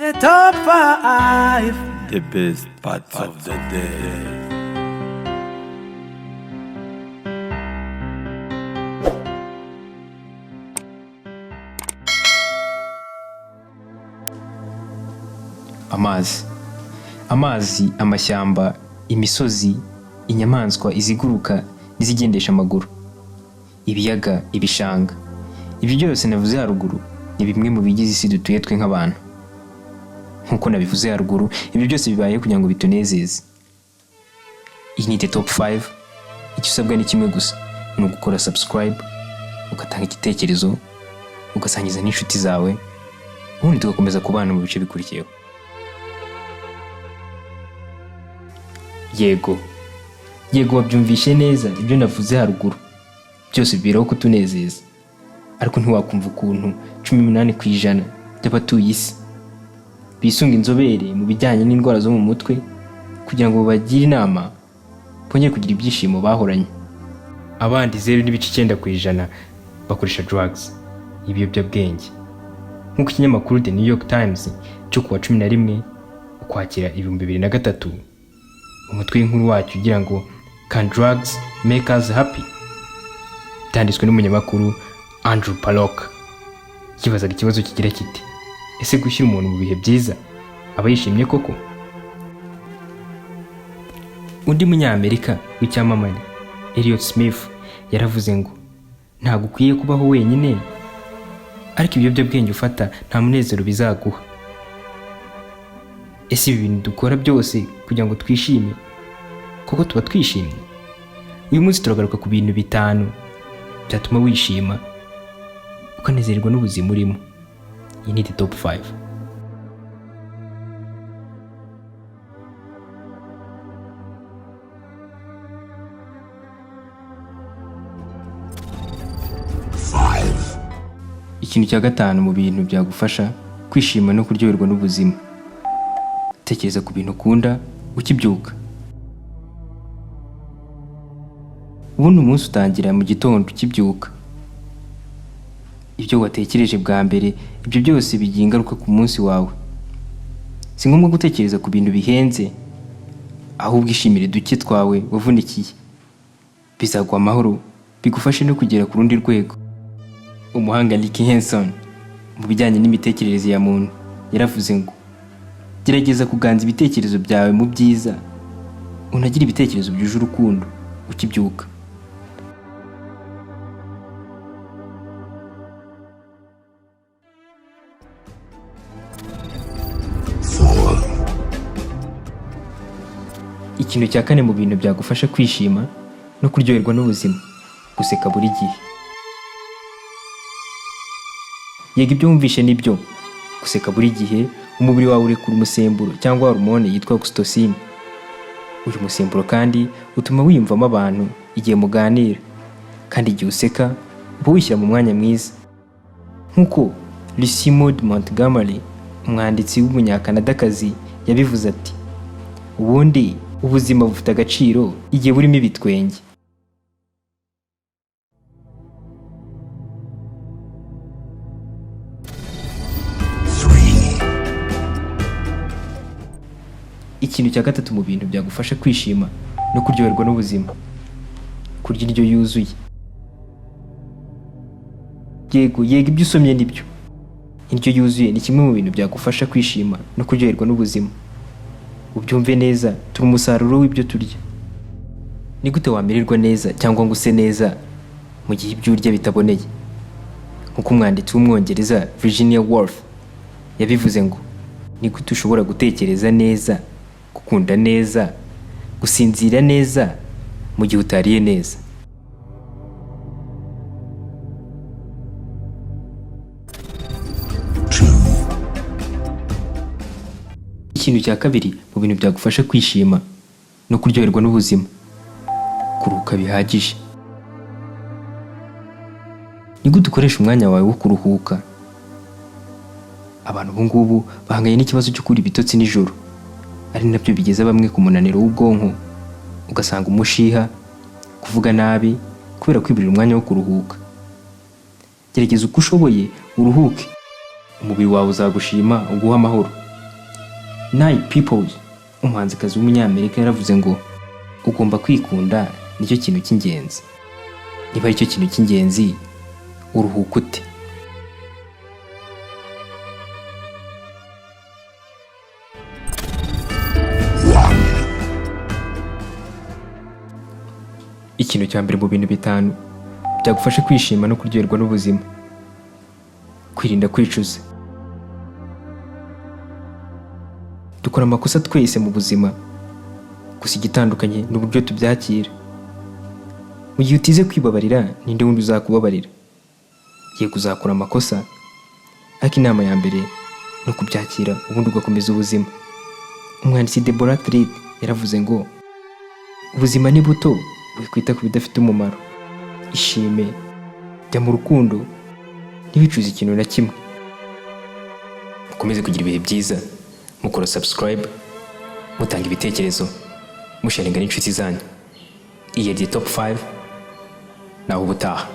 The top 5, the best parts of the day. Amazi, amashyamba, imisozi, inyamaswa iziguruka n'izigendesha amaguru, ibiyaga, ibishanga. Ibyo byose navuze haruguru ni bimwe mu bigize isi dutuye twe nk'abantu. Nkuko nabivuze haruguru, ibyo byose bibaye kugira ngo bitunezeze. Iyi ni The Top 5. Icyo usabwa ni kimwe gusa, ni ugukora subscribe, ugatanga igitekerezo, ugasangiza n'inshuti zawe, ubundi tugakomeza kubana mu bice bikurikiyeho. Yego wabyumvishe neza ibyo navuze haruguru. Byose biberaho kutunezeza. Ariko ntiwakumva ukuntu 18% by'abatuye isi bisunga inzobere mu bijyanye n'indwara zo mu mutwe kugira ngo bagire inama bongere kugira ibyishimo bahoranye. Abandi 0.9% bakoresha drugs, ibiyobyabwenge. Nk'uko ikinyamakuru The New York Times cyo kuwa 11 Ukwakira 2003 umutwe w'inkuru wacyo ugira ngo Can drugs make us happy? Byanditswe n'umunyamakuru Andrew Palok. Kibazaga ikibazo kigira kiti: ese gushyira umuntu mu bihe byiza aba yishimye koko? Undi munyamerika w'icyamamare Elliot Smith yaravuze ngo ntabwo ukwiye kubaho wenyine, ariko ibiyobyabwenge ufata nta munezero bizaguha. Ese ibi bintu dukora byose kugira ngo twishime koko tuba twishimye? Uyu munsi turagaruka ku bintu 5 byatuma wishima ukanezerwa n'ubuzima urimo. Iyi ni The Top 5. Ikintu cya 5 mu bintu byagufasha kwishima no kuryoherwa n'ubuzima. Tekereza ku bintu ukunda ukibyuka. Ubundi umunsi utangira mu gitondo ukibyuka. Ibyo watekereje bwa mbere, ibyo byose bigira ingaruka ku munsi wawe. Si ngombwa gutekereza ku bintu bihenze, ahubwo ishimire duke twawe wavunikiye. Bizaguha amahoro, bigufashe no kugera ku rundi rwego. Umuhanga Rick Hanson mu bijyanye n'imitekerereze ya muntu yaravuze ngo gerageza kuganza ibitekerezo byawe mu byiza, unagira ibitekerezo byuje urukundo ukibyuka. Ikintu cya 4 mu bintu byagufasha kwishima no kuryoherwa n'ubuzima: guseka buri gihe. Yego ibyo wumvishe nibyo. Guseka buri gihe umubiri wawe urekura umusemburo cyangwa hormone yitwa oxytocin. Uyu musemburo kandi utuma wiyumvamo abantu igihe muganira, kandi igihe useka uba wishyira mu mwanya mwiza. Nk'uko Lucy Maud Montgomery, umwanditsi w'umunyakanadakazi, yabivuze ati: ubundi ubuzima bufite agaciro igihe burimo ibitwenge. Ikintu cya 3 mu bintu byagufasha kwishima no kuryoherwa n'ubuzima: kurya indyo yuzuye. Yego ibyo usomye nibyo. Indyo yuzuye ni kimwe mu bintu byagufasha kwishima no kuryoherwa n'ubuzima. Ubyumve neza, turi umusaruro w'ibyo turya. Ni gute wamererwa neza cyangwa ngo use neza mu gihe ibyo urya bitaboneye? Nk'uko umwanditsi w'umwongereza Virginia Woolf yabivuze ngo ni gute ushobora gutekereza neza, gukunda neza, gusinzira neza mu gihe utariye neza? Ikintu cya 2 mu bintu byagufasha kwishima no kuryoherwa n'ubuzima: kuruhuka bihagije. Ni gute ukoresha umwanya wawe wo kuruhuka? Abantu ubu ngubu bahanganye n'ikibazo cyo kubura ibitotsi nijoro, ari nabyo bigeza bamwe ku munaniro w'ubwonko, ugasanga umushiha, kuvuga nabi kubera kwiburira umwanya wo kuruhuka. Gerageza uko ushoboye uruhuke, umubiri wawe uzagushima uguha amahoro. Nayi Peoples, umuhanzikazi w'umunyamerika, yaravuze ngo ugomba kwikunda, nicyo kintu cy'ingenzi. Niba ari cyo kintu cy'ingenzi, uruhuka ute? Ikintu cya mbere mu bintu bitanu byagufasha kwishima no kuryoherwa n'ubuzima: kwirinda kwicuza. Dukora amakosa twese mu buzima, gusa igitandukanye ni uburyo tubyakira. Mu gihe utize kwibabarira, ninde wundi uzakubabarira? Yego, uzakora amakosa, ariko inama ya mbere ni ukubyakira, ubundi ugakomeza ubuzima. Umwanditsi Deborah Treat yaravuze ngo ubuzima ni buto, wikwita ku bidafite umumaro. Ishime, jya mu rukundo, ntiwicuze ikintu na kimwe. Mukomeze kugira ibihe byiza, mukora subscribe, mutanga ibitekerezo, musharinga n'inshuti zanyu. Iyi yari Top 5, naho ubutaha.